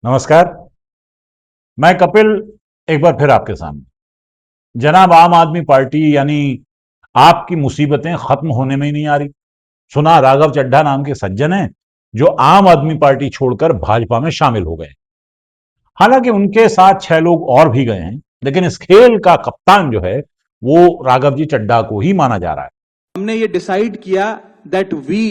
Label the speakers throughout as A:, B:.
A: नमस्कार। मैं कपिल एक बार फिर आपके सामने। जनाब, आम आदमी पार्टी यानी आपकी मुसीबतें खत्म होने में ही नहीं आ रही। सुना राघव चड्ढा नाम के सज्जन हैं जो आम आदमी पार्टी छोड़कर भाजपा में शामिल हो गए। हालांकि उनके साथ 6 लोग और भी गए हैं, लेकिन इस खेल का कप्तान जो है वो राघव जी चड्ढा को ही माना जा रहा है।
B: हमने ये डिसाइड किया that we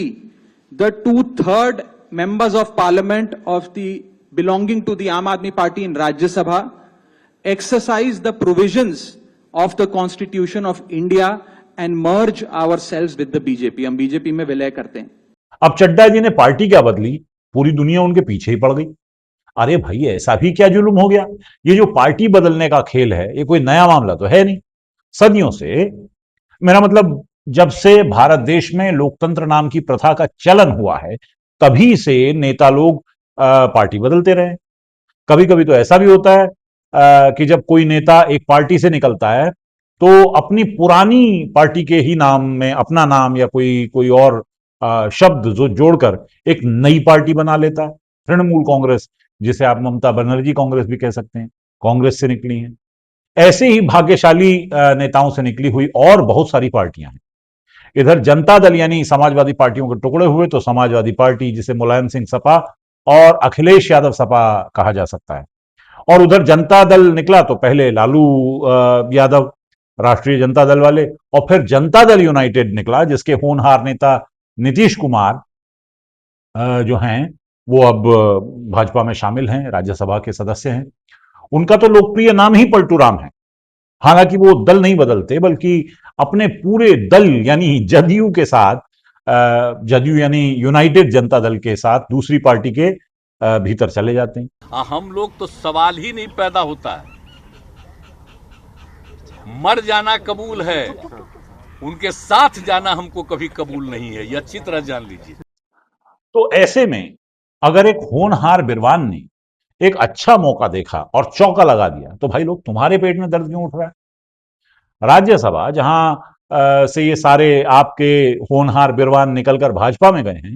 B: the 2/3 members of parliament of the belonging to the Aam Aadmi Party in Rajya Sabha exercise the provisions of the Constitution of India and merge ourselves with the BJP. हम BJP में विलय करते हैं।
A: अब चड्ढा जी ने party क्या बदली, पूरी दुनिया उनके पीछे ही पड़ गई। अरे भाई, ऐसा भी क्या जुल्म हो गया? ये जो पार्टी बदलने का खेल है, ये कोई नया मामला तो है नहीं। सदियों से, मेरा मतलब जब से भारत देश में लोकतंत्र नाम की प्रथा का चलन हुआ है, तभी से नेता लोग पार्टी बदलते रहे। कभी कभी तो ऐसा भी होता है कि जब कोई नेता एक पार्टी से निकलता है तो अपनी पुरानी पार्टी के ही नाम में अपना नाम या कोई कोई और शब्द जो जोड़कर एक नई पार्टी बना लेता है। तृणमूल कांग्रेस, जिसे आप ममता बनर्जी कांग्रेस भी कह सकते हैं, कांग्रेस से निकली हैं। ऐसे ही भाग्यशाली नेताओं से निकली हुई और बहुत सारी पार्टियां हैं। इधर जनता दल यानी समाजवादी पार्टियों के टुकड़े हुए तो समाजवादी पार्टी, जिसे मुलायम सिंह सपा और अखिलेश यादव सपा कहा जा सकता है, और उधर जनता दल निकला तो पहले लालू यादव, राष्ट्रीय जनता दल वाले, और फिर जनता दल यूनाइटेड निकला, जिसके होनहार नेता नीतीश कुमार जो हैं वो अब भाजपा में शामिल हैं, राज्यसभा के सदस्य हैं। उनका तो लोकप्रिय नाम ही पलटू राम है। हालांकि वो दल नहीं बदलते, बल्कि अपने पूरे दल यानी जदयू के साथ, जदयू यानी यूनाइटेड जनता दल के साथ दूसरी पार्टी के भीतर चले जाते हैं।
C: हम लोग तो सवाल ही नहीं पैदा होता है, मर जाना कबूल है, उनके साथ जाना हमको कभी कबूल नहीं है, यह अच्छी तरह जान लीजिए।
A: तो ऐसे में अगर एक होनहार बिरवान ने एक अच्छा मौका देखा और चौका लगा दिया, तो भाई लोग, तुम्हारे पेट में दर्द क्यों उठ रहा है? राज्यसभा, जहां से ये सारे आपके होनहार बिरवान निकलकर भाजपा में गए हैं,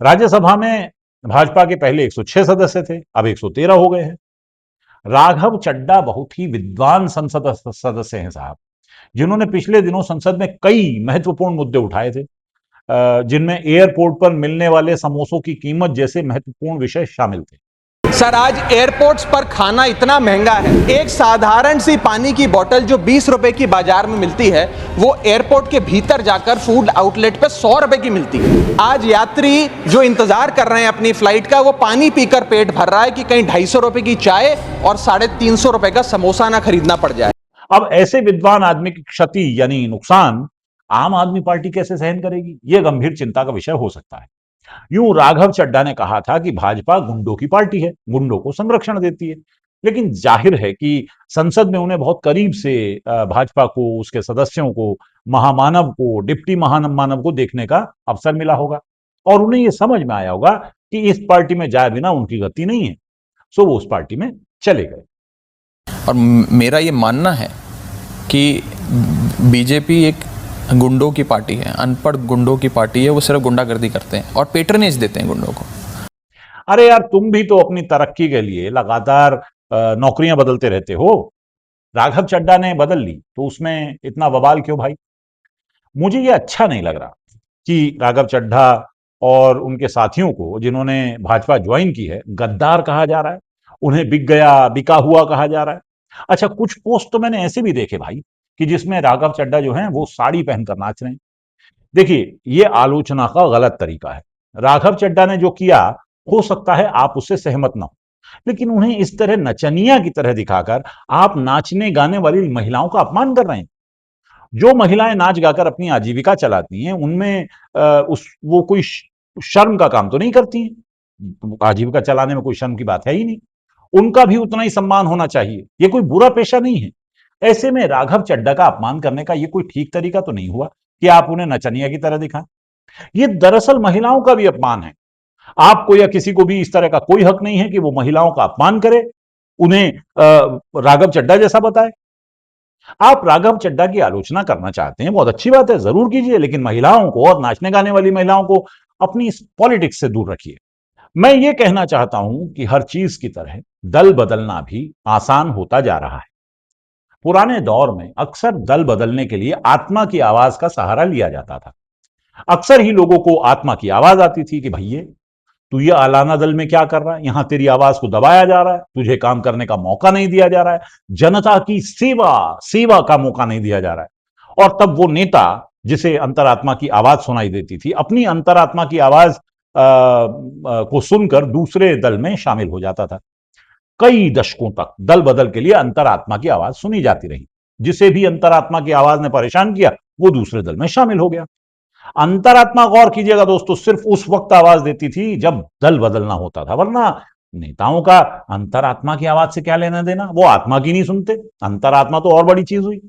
A: राज्यसभा में भाजपा के पहले 106 सदस्य थे, अब 113 हो गए हैं। राघव चड्ढा बहुत ही विद्वान संसद सदस्य हैं साहब, जिन्होंने पिछले दिनों संसद में कई महत्वपूर्ण मुद्दे उठाए थे, जिनमें एयरपोर्ट पर मिलने वाले समोसों की कीमत जैसे महत्वपूर्ण विषय शामिल थे।
D: सर, आज एयरपोर्ट्स पर खाना इतना महंगा है, एक साधारण सी पानी की बोतल जो 20 रुपए की बाजार में मिलती है, वो एयरपोर्ट के भीतर जाकर फूड आउटलेट पर 100 रुपए की मिलती है। आज यात्री जो इंतजार कर रहे हैं अपनी फ्लाइट का, वो पानी पीकर पेट भर रहा है कि कहीं 250 रुपए की चाय और 350 रुपए का समोसा ना खरीदना पड़ जाए।
A: अब ऐसे विद्वान आदमी की क्षति यानी नुकसान आम आदमी पार्टी कैसे सहन करेगी? यह गंभीर चिंता का विषय हो सकता है। यूं राघव चड्ढा ने कहा था कि भाजपा गुंडों की पार्टी है, गुंडों को संरक्षण देती है। लेकिन जाहिर है कि संसद में उन्हें बहुत करीब से भाजपा को, उसके सदस्यों को, महामानव को, डिप्टी महामानव को देखने का अवसर मिला होगा, और उन्हें यह समझ में आया होगा कि इस पार्टी में जाए बिना उनकी गति नहीं है, सो वो उस पार्टी में चले गए।
E: और मेरा ये मानना है कि बीजेपी एक गुंडों की पार्टी है, अनपढ़ गुंडों की पार्टी है। वो सिर्फ गुंडागर्दी करते हैं और पेट्रनेज देते हैं गुंडों को।
A: अरे यार, तुम भी तो अपनी तरक्की के लिए लगातार नौकरियां बदलते रहते हो। राघव चड्ढा ने बदल ली तो उसमें इतना बवाल क्यों भाई? मुझे ये अच्छा नहीं लग रहा कि राघव चड्ढा और उनके साथियों को, जिन्होंने भाजपा ज्वाइन की है, गद्दार कहा जा रहा है, उन्हें बिक गया, बिका हुआ कहा जा रहा है। अच्छा, कुछ पोस्ट तो मैंने ऐसे भी देखे भाई कि जिसमें राघव चड्ढा जो हैं वो साड़ी पहनकर नाच रहे हैं। देखिए, ये आलोचना का गलत तरीका है। राघव चड्ढा ने जो किया, हो सकता है आप उससे सहमत ना हो, लेकिन उन्हें इस तरह नचनिया की तरह दिखाकर आप नाचने गाने वाली महिलाओं का अपमान कर रहे हैं। जो महिलाएं नाच गाकर अपनी आजीविका चलाती हैं, उनमें वो कोई शर्म का काम तो नहीं करती हैं। आजीविका चलाने में कोई शर्म की बात है ही नहीं। उनका भी उतना ही सम्मान होना चाहिए। ये कोई बुरा पेशा नहीं है। ऐसे में राघव चड्ढा का अपमान करने का ये कोई ठीक तरीका तो नहीं हुआ कि आप उन्हें नचनिया की तरह दिखाएं। ये दरअसल महिलाओं का भी अपमान है। आपको या किसी को भी इस तरह का कोई हक नहीं है कि वो महिलाओं का अपमान करे, उन्हें राघव चड्ढा जैसा बताए। आप राघव चड्ढा की आलोचना करना चाहते हैं, बहुत अच्छी बात है, जरूर कीजिए, लेकिन महिलाओं को और नाचने गाने वाली महिलाओं को अपनी इस पॉलिटिक्स से दूर रखिए। मैं ये कहना चाहता हूं कि हर चीज की तरह दल बदलना भी आसान होता जा रहा है। पुराने दौर में अक्सर दल बदलने के लिए आत्मा की आवाज का सहारा लिया जाता था। अक्सर ही लोगों को आत्मा की आवाज आती थी कि भैया तू ये आलाना दल में क्या कर रहा है, यहां तेरी आवाज को दबाया जा रहा है, तुझे काम करने का मौका नहीं दिया जा रहा है, जनता की सेवा सेवा का मौका नहीं दिया जा रहा है। और तब वो नेता जिसे अंतरात्मा की आवाज सुनाई देती थी, अपनी अंतरात्मा की आवाज को सुनकर दूसरे दल में शामिल हो जाता था। कई दशकों तक दल बदल के लिए अंतरात्मा की आवाज सुनी जाती रही। जिसे भी अंतरात्मा की आवाज ने परेशान किया वो दूसरे दल में शामिल हो गया। अंतरात्मा, गौर कीजिएगा दोस्तों, सिर्फ उस वक्त आवाज देती थी जब दल बदलना होता था, वरना नेताओं का अंतरात्मा की आवाज से क्या लेना देना, वो आत्मा की नहीं सुनते। अंतरात्मा तो और बड़ी चीज हुई।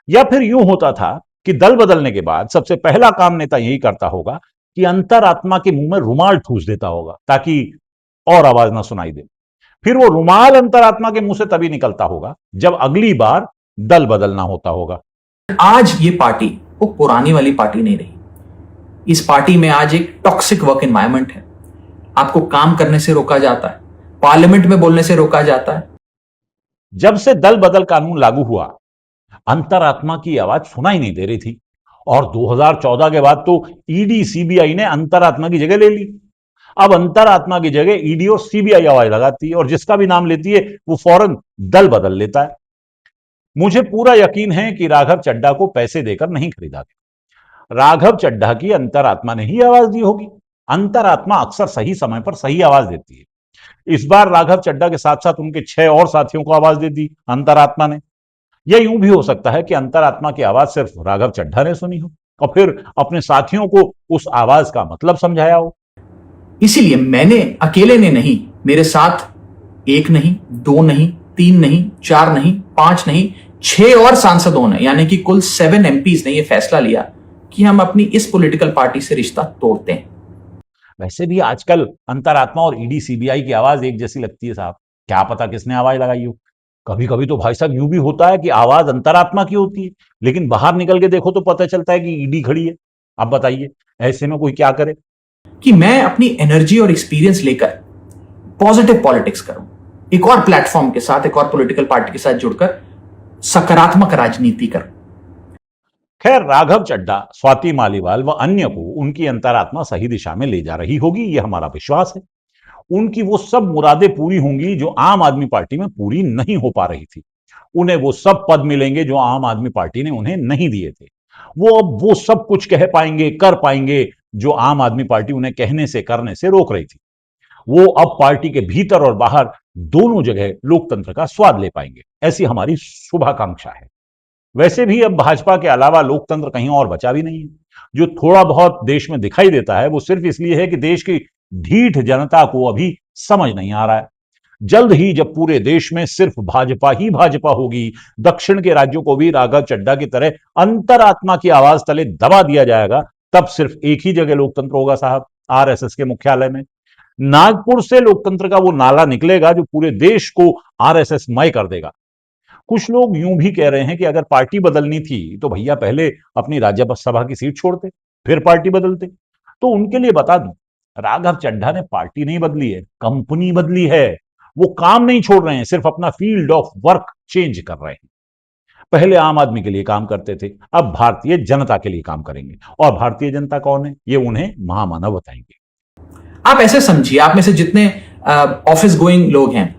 A: या फिर यूं होता था कि दल बदलने के बाद सबसे पहला काम नेता यही करता होगा कि अंतरात्मा के मुंह में रुमाल ठूस देता होगा ताकि और आवाज ना सुनाई दे। फिर वो रुमाल अंतरात्मा के मुंह से तभी निकलता होगा जब अगली बार दल बदलना होता होगा।
F: आज ये पार्टी वो पुरानी वाली पार्टी नहीं रही। इस पार्टी में आज एक टॉक्सिक वर्क एनवायरनमेंट है। आपको काम करने से रोका जाता है, पार्लियामेंट में बोलने से रोका जाता है।
A: जब से दल बदल कानून लागू हुआ, अंतरात्मा की आवाज सुनाई नहीं दे रही थी। और 2014 के बाद तो ईडी सीबीआई ने अंतरात्मा की जगह ले ली। अब अंतरात्मा की जगह ईडी और सीबीआई आवाज लगाती है और जिसका भी नाम लेती है वो फौरन दल बदल लेता है। मुझे पूरा यकीन है कि राघव चड्ढा को पैसे देकर नहीं खरीदा गया। राघव चड्ढा की अंतरात्मा ने ही आवाज दी होगी। अंतरात्मा अक्सर सही समय पर सही आवाज देती है। इस बार राघव चड्ढा के साथ साथ उनके 6 और साथियों को आवाज दे दी अंतरात्मा ने। यह यूं भी हो सकता है कि अंतरात्मा की आवाज सिर्फ राघव चड्ढा ने सुनी हो और फिर अपने साथियों को उस आवाज का मतलब समझाया हो।
F: इसीलिए मैंने अकेले ने नहीं, मेरे साथ 1 नहीं, 2 नहीं, 3 नहीं, 4 नहीं, 5 नहीं, 6 और सांसदों ने, यानी कि कुल 7 एमपीज ने यह फैसला लिया कि हम अपनी इस पॉलिटिकल पार्टी से रिश्ता तोड़ते हैं।
A: वैसे भी आजकल अंतरात्मा और ईडी सीबीआई की आवाज एक जैसी लगती है साहब। क्या पता किसने आवाज लगाई हो। कभी कभी तो भाई साहब यूं भी होता है कि आवाज अंतरात्मा की होती है, लेकिन बाहर निकल के देखो तो पता चलता है कि ईडी खड़ी है। अब बताइए ऐसे में कोई क्या करे।
F: कि मैं अपनी एनर्जी और एक्सपीरियंस लेकर पॉजिटिव पॉलिटिक्स करूं, एक और प्लेटफॉर्म के साथ, एक और पॉलिटिकल पार्टी के साथ जुड़कर सकारात्मक राजनीति करूं।
A: खैर, राघव चड्ढा, स्वाति मालीवाल व अन्य को उनकी अंतरात्मा सही दिशा में ले जा रही होगी, यह हमारा विश्वास है। उनकी वो सब मुरादें पूरी होंगी जो आम आदमी पार्टी में पूरी नहीं हो पा रही थी। उन्हें वो सब पद मिलेंगे जो आम आदमी पार्टी ने उन्हें नहीं दिए थे। वो अब वो सब कुछ कह पाएंगे, कर पाएंगे जो आम आदमी पार्टी उन्हें कहने से करने से रोक रही थी। वो अब पार्टी के भीतर और बाहर दोनों जगह लोकतंत्र का स्वाद ले पाएंगे, ऐसी हमारी शुभाकांक्षा है। वैसे भी अब भाजपा के अलावा लोकतंत्र कहीं और बचा भी नहीं है। जो थोड़ा बहुत देश में दिखाई देता है वो सिर्फ इसलिए है कि देश की ढीठ जनता को अभी समझ नहीं आ रहा है। जल्द ही जब पूरे देश में सिर्फ भाजपा ही भाजपा होगी, दक्षिण के राज्यों को भी राघव चड्ढा की तरह अंतरात्मा की आवाज तले दबा दिया जाएगा, तब सिर्फ एक ही जगह लोकतंत्र होगा साहब, आरएसएस के मुख्यालय में। नागपुर से लोकतंत्र का वो नाला निकलेगा जो पूरे देश को आरएसएस मय कर देगा। कुछ लोग यूं भी कह रहे हैं कि अगर पार्टी बदलनी थी तो भैया पहले अपनी राज्यसभा की सीट छोड़ते, फिर पार्टी बदलते। तो उनके लिए बता दूं, राघव चड्ढा ने पार्टी नहीं बदली है, कंपनी बदली है। वो काम नहीं छोड़ रहे हैं, सिर्फ अपना फील्ड ऑफ वर्क चेंज कर रहे हैं। पहले आम आदमी के लिए काम करते थे, अब भारतीय जनता के लिए काम करेंगे। और भारतीय जनता कौन है ये उन्हें महामानव बताएंगे।
F: आप ऐसे समझिए, आप में से जितने ऑफिस गोइंग लोग हैं,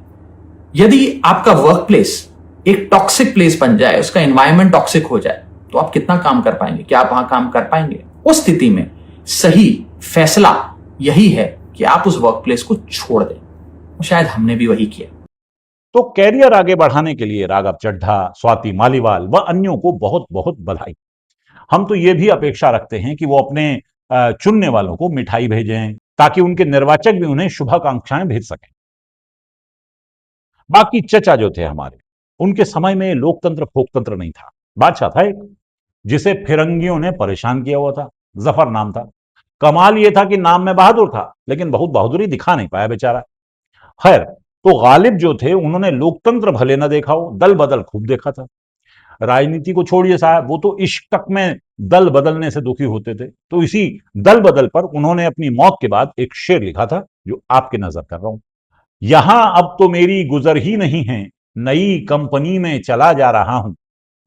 F: यदि आपका वर्क प्लेस एक टॉक्सिक प्लेस बन जाए, उसका एनवायरनमेंट टॉक्सिक हो जाए, तो आप कितना काम कर पाएंगे? क्या आप वहां काम कर पाएंगे? उस स्थिति में सही फैसला यही है कि आप उस वर्क प्लेस को छोड़ दें। शायद हमने भी वही किया।
A: तो कैरियर आगे बढ़ाने के लिए राघव चड्ढा, स्वाति मालीवाल व अन्यों को बहुत बहुत बधाई। हम तो ये भी अपेक्षा रखते हैं कि वो अपने चुनने वालों को मिठाई भेजें ताकि उनके निर्वाचक भी उन्हें शुभाकांक्षाएं भेज सकें। बाकी चचा जो थे हमारे, उनके समय में लोकतंत्र फोकतंत्र नहीं था। बादशाह था एक, जिसे फिरंगियों ने परेशान किया हुआ था। जफर नाम था। कमाल यह था कि नाम में बहादुर था, लेकिन बहुत बहादुरी दिखा नहीं पाया बेचारा। खैर, तो गालिब जो थे उन्होंने लोकतंत्र भले न देखा हो, दल बदल खूब देखा था। राजनीति को छोड़िए साहब, वो तो इश्क तक में दल बदलने से दुखी होते थे। तो इसी दल बदल पर उन्होंने अपनी मौत के बाद एक शेर लिखा था जो आपके नजर कर रहा हूं। यहां अब तो मेरी गुजर ही नहीं है, नई कंपनी में चला जा रहा हूं।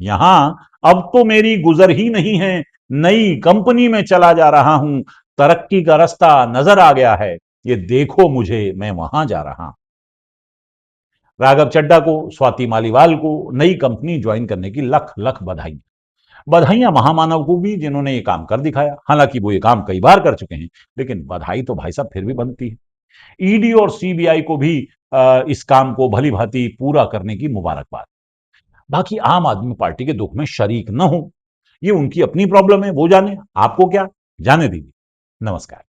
A: यहां अब तो मेरी गुजर ही नहीं है, नई कंपनी में चला जा रहा हूं। तरक्की का रास्ता नजर आ गया है, ये देखो मुझे, मैं वहां जा रहा हूं। राघव चड्ढा को, स्वाति मालीवाल को नई कंपनी ज्वाइन करने की लख लख बधाई। बधाइयां महामानव को भी जिन्होंने ये काम कर दिखाया। हालांकि वो ये काम कई बार कर चुके हैं, लेकिन बधाई तो भाई साहब फिर भी बनती है। ईडी और सीबीआई को भी इस काम को भली भांति पूरा करने की मुबारकबाद। बाकी आम आदमी पार्टी के दुख में शरीक न हो, ये उनकी अपनी प्रॉब्लम है, वो जाने, आपको क्या, जाने दीजिए। नमस्कार।